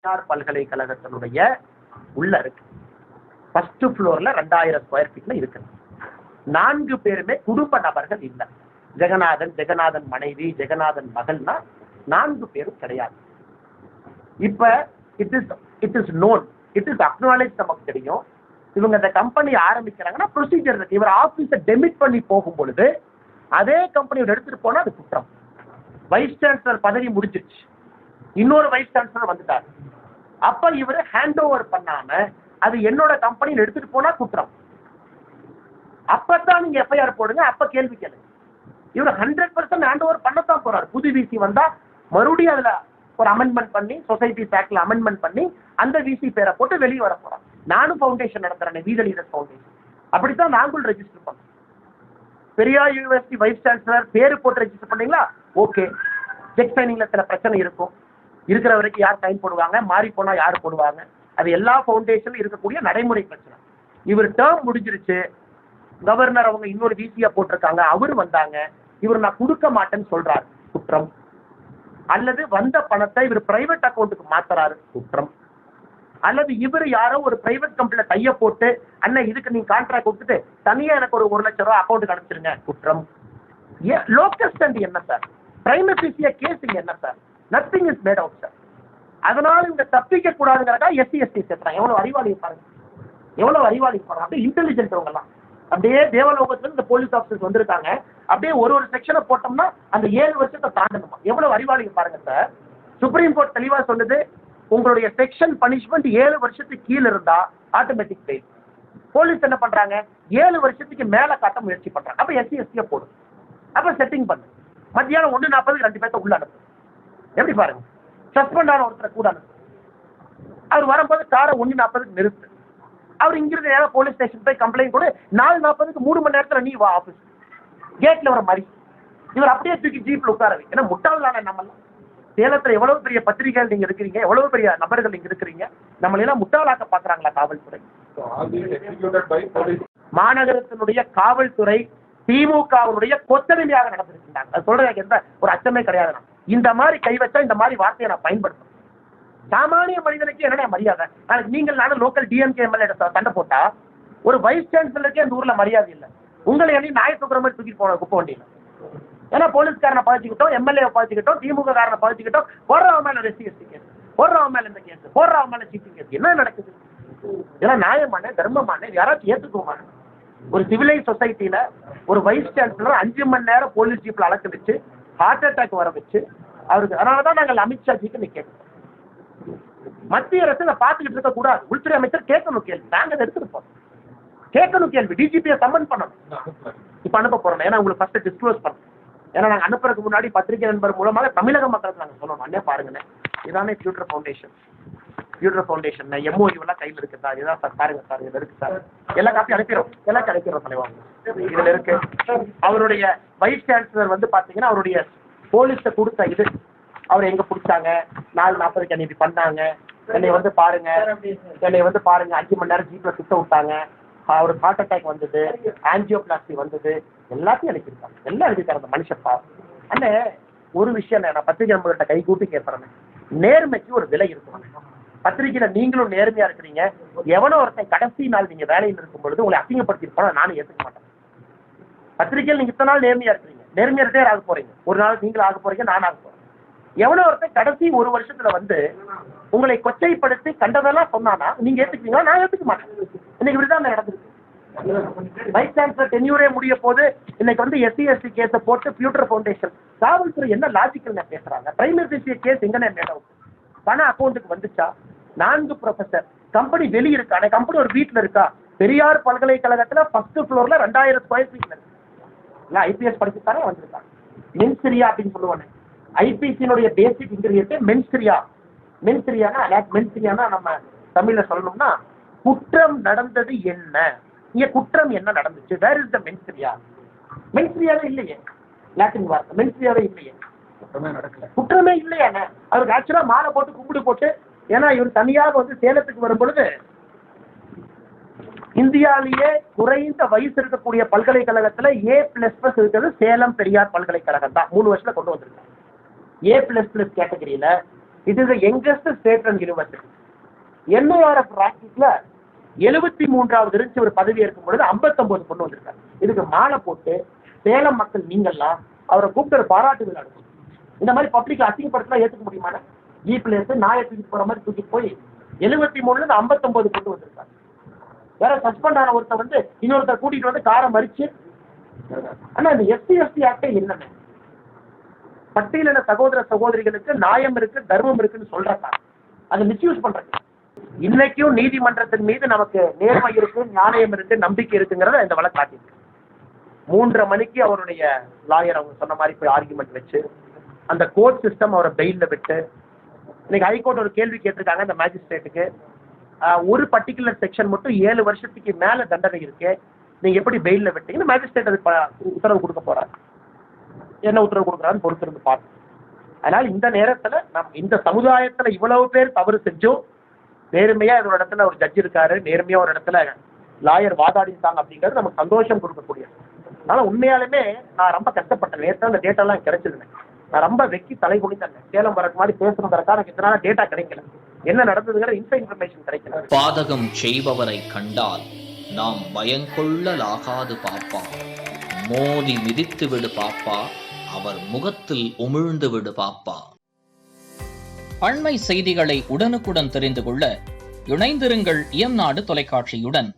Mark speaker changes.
Speaker 1: பெரியார் பல்கலைக்கழகத்தினுடைய உள்ள இருக்கு. ஃபர்ஸ்ட் ஃப்ளோர்ல 2000 ஸ்கொயர் ஃபீட்ல இருக்கு. 4 பேருமே குடும்ப நபர்கள் இல்ல. ஜெகநாதன் மனைவி, ஜெகநாதன் மகள்னா 4 பேரும் கிடையாது. இப்ப it is known, it is acknowledge, நமக்கு தெரியும். இவங்க இந்த கம்பெனி ஆரம்பிக்கிறாங்கன்னா ப்ரொசீஜர் இருக்கு. இவர் ஆபீஸை டெமிட் பண்ணி போகும் பொழுது அதே கம்பெனி எடுத்துட்டு போனா அது குற்றம். வைஸ் சான்சலர் பதவி முடிஞ்சிருச்சு, இன்னொரு வைஸ் சான்சலர் வந்துட்டார். அப்ப இவரு ஹேண்ட் ஓவர் பண்ணாம அது என்னோட கம்பெனியில் எடுத்துட்டு போனா குற்றம். அப்பதான் நீங்க எஃப்ஐஆர் போடுங்க, அப்ப கேள்வி கேளுங்க. இவர் 100% ஹேண்ட் ஓவர் பண்ணத்தான் போறாரு. புது விசி வந்தா மறுபடியும் அதுல ஒரு அமெண்ட்மெண்ட் பண்ணி, சொசைட்டி ஆக்ட்ல அமெண்ட்மெண்ட் பண்ணி அந்த விசி பேரை போட்டு வெளியே வர போறான். நானும் ஃபவுண்டேஷன் நடத்துறேன், வீத லீடர்ஸ் ஃபவுண்டேஷன். அப்படித்தான் நாங்களும் ரெஜிஸ்டர் பண்ணோம். பெரியார் யூனிவர்சிட்டி வைஸ் சான்சலர் பேரு போட்டு ரெஜிஸ்டர் பண்ணீங்களா? ஓகே. செக் சைனிங்ல சில பிரச்சனை இருக்கும். இருக்கிற வரைக்கும் யார் சைன் போடுவாங்க, மாறி போனா யார் போடுவாங்க, அது எல்லா ஃபவுண்டேஷன்ல இருக்கக்கூடிய நடைமுறை பிரச்சனை. இவர் டேர்ம் முடிஞ்சிருச்சு, கவர்னர் அவங்க இன்னொரு விசியா போட்டிருக்காங்க, அவரு வந்தாங்க, இவர் நான் கொடுக்க மாட்டேன்னு சொல்றாரு, குற்றம். அல்லது வந்த பணத்தை இவர் பிரைவேட் அக்கௌண்ட்டுக்கு மாத்துறாரு, குற்றம். அல்லது இவர் யாரோ ஒரு பிரைவேட் கம்பெனில டைய போட்டு அண்ணன் இதுக்கு நீங்க கான்ட்ராக்ட் கொடுத்துட்டு தனியா எனக்கு ஒரு 1 லட்சம் ரூபாய் அக்கௌண்ட்டுக்கு அனுப்பிச்சிருங்க, குற்றம். லோக்கல் ஸ்டாண்ட் என்ன சார்? பிரைம் அஃபீசியா கேஸ் என்ன sir? Nothing is made out sir. அதனால இவங்க தப்பிக்க கூடாதுங்கிறதா எஸ்சி எஸ்டி சேர்த்துறாங்க. எவ்வளவு அறிவாளி பாருங்க, எவ்வளவு அறிவாளி பாருங்க. அப்படியே இன்டெலிஜென்ட் அவங்க எல்லாம். அப்படியே தேவலோகத்துல இந்த போலீஸ் ஆஃபீஸர்ஸ் வந்திருக்காங்க. அப்படியே ஒரு செக்ஷனை போட்டோம்னா அந்த 7 வருஷத்தை தாண்டணுமா? எவ்வளவு அறிவாளி பாருங்க சார். சுப்ரீம் கோர்ட் தெளிவா சொல்லுது, உங்களுடைய செக்ஷன் பனிஷ்மெண்ட் 7 வருஷத்துக்கு கீழே இருந்தா ஆட்டோமேட்டிக் பெயில். போலீஸ் என்ன பண்றாங்க, 7 வருஷத்துக்கு மேல காட்ட முயற்சி பண்றாங்க. அப்ப எஸ்சி எஸ்டிய போடும். அப்ப செட்டிங் பண்ணு, மத்தியானம் 1:40 2 பேர்த்த உள்ள அனுப்பு. எப்படி பாருங்க, சஸ்பெண்ட் ஆன ஒருத்தரை கூட அனுப்பு. அவர் வரும்போது காரை 1:40 நிறுத்து. அவர் இங்கிருந்து ஏதாவது போலீஸ் ஸ்டேஷன் போய் கம்ப்ளைண்ட் கொடு, 4:40 3 மணி நேரத்துல நீ வா ஆபீஸ் கேட்ல வர மாதிரி. இவர் அப்படியே தூக்கி ஜீப்ல உட்காரவை. ஏன்னா முட்டாள் தானே நம்மளாம். சேலத்துல எவ்வளவு பெரிய பத்திரிகைகள் நீங்க இருக்கிறீங்க, எவ்வளவு பெரிய நபர்கள் நீங்க இருக்கிறீங்க, நம்மள எல்லாம் முட்டாளாக்க பாக்குறாங்களா காவல்துறை? மாநகரத்தினுடைய காவல்துறை திமுகவுடைய கொத்தடிமையாக நடந்திருக்கிறாங்க. அது சொல்றதுக்கு எந்த ஒரு அச்சமே கிடையாது. இந்த மாதிரி கை வச்சா இந்த மாதிரி வார்த்தையை நான் பயன்படுத்தும். சாமானிய மனிதனுக்கு என்ன மரியாதை? நீங்கள் நானும் லோக்கல் டிஎம்கே எம்எல்ஏ சண்டை போட்டா ஒரு வைஸ் சான்சலருக்கே அந்த ஊர்ல மரியாதை இல்லை. உங்களை எண்ணி நாய் தூக்குற மாதிரி தூக்கிட்டு போன குப்பை வண்டியில. ஏன்னா போலீஸ்காரனை பாதிச்சுக்கிட்டோம், எம்எல்ஏ பாதிச்சுக்கிட்டோம், திமுக காரனை பாதிச்சுக்கிட்டோம், போடுறவன் மேல எஸ்சி எஸ்டி கேஸ், போடுறவன் மேல இந்த கேஸ், போடுறவன் மேல சீட்டிங் கேஸ். என்ன நடக்குது? இதெல்லாம் நியாயமான தர்மமான யாராச்சும் ஏத்துக்குவோமா? ஒரு சிவிலைஸ் சொசைட்டில ஒரு வைஸ் சான்சலர் 5 மணி நேரம் போலீஸ் ஜீப்ல அழைக்க வச்சு ஹார்ட் அட்டாக் வர வச்சு அவருக்கு. அதனாலதான் நாங்கள் அமித்ஷா ஜிக்கு நீ கேட்கணும். மத்திய அரசு பார்த்துக்கிட்டு இருக்க கூடாது. உள்துறை அமைச்சர் கேட்கணும் கேள்வி, நாங்க எடுத்துட்டு போறோம். கேட்கணும் கேள்வி, டிஜிபியை சம்மன் பண்ணணும். இப்ப அனுப்ப போறோம். ஏன்னா உங்களுக்கு ஃபர்ஸ்ட் டிஸ்க்ளோஸ் பண்ணணும். ஏன்னா நாங்க அனுப்புறதுக்கு முன்னாடி பத்திரிகை நண்பர் மூலமாக தமிழக மக்களுக்கு நாங்க சொல்லணும். அண்ணே பாருங்கண்ணே, இதானே future foundation. Future foundation MoU எல்லாம் கையில் இருக்கு சார், இதான் சார் பாருங்க சார், இதுல இருக்கு சார், எல்லா காப்பி அனுப்பிடுறோம், எல்லாம் கிடைக்கிறோம் தலைவா. இதுல இருக்கு. அவருடைய வைஸ் சான்சலர் பாத்தீங்கன்னா அவருடைய போலீஸ கொடுத்த இது, அவர் எங்க பிடிச்சாங்க, 4:40 அன்னைக்கு பண்ணாங்க, என்னை பாருங்க, என்னை பாருங்க 5 மணி நேரம் ஜீப்ல சுத்த விட்டாங்க, அவருக்கு ஹார்ட் அட்டாக் வந்தது, ஆன்ஜியோபிளாஸ்டி வந்தது, எல்லாத்தையும் எழுதிருக்காங்க. எல்லாம் எழுதிருக்காங்க அந்த மனுஷப்பா. அண்ணே ஒரு விஷயம் நான் பத்திரிகை நண்பர்கிட்ட கை கூட்டி கேட்பறேன், நேர்மைக்கு ஒரு விலை இருக்கும். பத்திரிகையில நீங்களும் நேர்மையா இருக்கிறீங்க. எவனோ ஒருத்தன் கடைசி நாள் நீங்க வேலையில் இருக்கும் பொழுது உங்களை அசிங்கப்படுத்திட்டு போனா நானும் ஏத்துக்க மாட்டேன். பத்திரிகையில் நீங்க இத்தனை நாள் நேர்மையா இருக்கிறீங்க, நேர்மையா ரிட்டையர் ஆக போறீங்க, ஒரு நாள் நீங்களும் ஆக போறீங்க, நானும் ஆக போறேன். எவனோ ஒருத்தன் கடைசி 1 வருஷத்துல உங்களை கொச்சைப்படுத்தி கண்டதெல்லாம் சொன்னானா நீங்க ஏத்துக்கீங்களா? நான் ஏத்துக்க மாட்டேன். இன்னைக்கு இப்படிதான் நடந்திருக்கு. வைஸ் சான்சலர் டென்யூரே முடிய போது இன்னைக்கு எஸ்சி எஸ்டி கேஸை போட்டு ஃபியூச்சர் ஃபவுண்டேஷன் காவல்துறை என்ன லாஜிக்கல் பேசுறாங்க? பிரைமரி கேஸ் எங்கன்னு மேடம் பணம் அக்கௌண்ட்டுக்கு வந்துச்சா? 4 ப்ரொஃபசர் கம்பெனி வெளியே இருக்கா? கம்பெனி ஒரு வீட்டுல இருக்கா? பெரியார் பல்கலைக்கழகத்துல ஃபர்ஸ்ட் ஃப்ளோர்ல 2000 ஸ்கொயர் ஃபீட்ல இருக்கு. ஐபிஎஸ் படிச்சுத்தானே வந்திருக்காங்க. மென்ஸ்ரியா அப்படின்னு சொல்லுவாங்க. ஐபிசியினுடைய பேசிக் இன்கிரியன்ட் மென்ஸ்ரியா. மென்ஸ்ரியானா நம்ம தமிழ்ல சொல்லணும்னா குற்றம் நடந்தது என்ன, இங்க குற்றம் என்ன நடந்துச்சு, வேர் இஸ் த மென்ஸ்ரியா? மென்ஸ்ரியாவே இல்லையே, லாட்டின் வார்த்தை மென்ஸ்ரியாவே இல்லையே, குற்றமே இல்லையானே. அவருக்கு ஆக்சுவலா மாலை போட்டு கும்பிடு போட்டு, ஏன்னா இவர் தனியாக சேலத்துக்கு வரும் பொழுது இந்தியாவிலேயே குறைந்த வயசு இருக்கக்கூடிய பல்கலைக்கழகத்துல A++ இருக்கிறது சேலம் பெரியார் பல்கலைக்கழகம் தான். 3 வருஷத்துல கொண்டு வந்திருக்காங்க. A++ கேட்டகரியில it is the youngest state and university. NIRF ரேங்கிங்ல 73வது இருந்துச்சு ஒரு பதவி இருக்கும் பொழுது 59 கொண்டு வந்திருக்காரு. இதுக்கு மாலை போட்டு சேலம் மக்கள் நீங்கள்லாம் அவரை கூப்பிட்டு ஒரு பாராட்டு விழா நடக்கும். இந்த மாதிரி பப்ளிக் அசிங்கப்படுத்தலாம் ஏற்றுக்க முடியுமா? ஜீப்ல இருந்து நாயை தூக்கிட்டு போற மாதிரி தூக்கிட்டு போய் 73ல 59 கொண்டு வந்திருக்காரு. வேற சஸ்பெண்ட் ஆன ஒருத்தர் வந்து இன்னொருத்தர் கூட்டிட்டு வந்து காரை மறிச்சு. ஆனா இந்த SC/ST ஆக்டே என்னன்னு பட்டியலின சகோதர சகோதரிகளுக்கு நியாயம் இருக்கு, தர்மம் இருக்குன்னு சொல்றாங்க. அதை மிஸ்யூஸ் பண்றாங்க. இன்னைக்கும் நீதிமன்றத்தின் மீது நமக்கு நேர்மை இருக்கு, நியாயம் இருக்கு, நம்பிக்கை இருக்குங்கிறத இந்த வழக்கு காட்டியிருக்கு. 3:30 மணிக்கு அவருடைய லாயர் அவங்க சொன்ன மாதிரி போய் ஆர்குமெண்ட் வச்சு அந்த கோர்ட் சிஸ்டம் அவரை பெயில்ல விட்டு, இன்னைக்கு ஹைகோர்ட் ஒரு கேள்வி கேட்டிருக்காங்க அந்த மேஜிஸ்ட்ரேட்டுக்கு, ஒரு பர்டிகுலர் செக்ஷன் மட்டும் 7 வருஷத்துக்கு மேல தண்டனை இருக்கு, நீங்க எப்படி பெயில்ல விட்டீங்கன்னு மேஜிஸ்ட்ரேட் அது உத்தரவு கொடுக்க போறாரு. என்ன உத்தரவு கொடுக்குறான்னு பொறுத்திருந்து பார்த்து. அதனால இந்த நேரத்துல இந்த சமுதாயத்துல இவ்வளவு பேர் தவறு செஞ்சோம், நேர்மையா ஒரு இடத்துல ஒரு ஜட்ஜ் இருக்காரு, நேர்மையா ஒரு இடத்துல லாயர் வாதாடிட்டாங்க அப்படிங்கிறது நமக்கு சந்தோஷம் கொடுக்கக்கூடியது. அதனால உண்மையாலுமே நான் ரொம்ப கஷ்டப்பட்டேன். நேற்று அந்த டேட்டா எல்லாம் கிடைச்சிருந்தேன். நான் ரொம்ப வெக்கி தலை குனித்தேன். சேலம் வரக்கு மாதிரி பேசணுங்கிறதுக்காக எனக்கு இதனால டேட்டா கிடைக்கல, என்ன நடந்ததுங்கிற இன்ஃபர்மேஷன் கிடைக்கல.
Speaker 2: பாதகம் செய்பவரை கண்டால் நாம் பயங்கொள்ளலாகாது பாப்பா, மோதி மிதித்து விடு பாப்பா, அவர் முகத்தில் உமிழ்ந்து விடு பாப்பா. அண்மை செய்திகளை உடனுக்குடன் தெரிந்து கொள்ள இணைந்திருங்கள் இயம்நாடு தொலைக்காட்சியுடன்.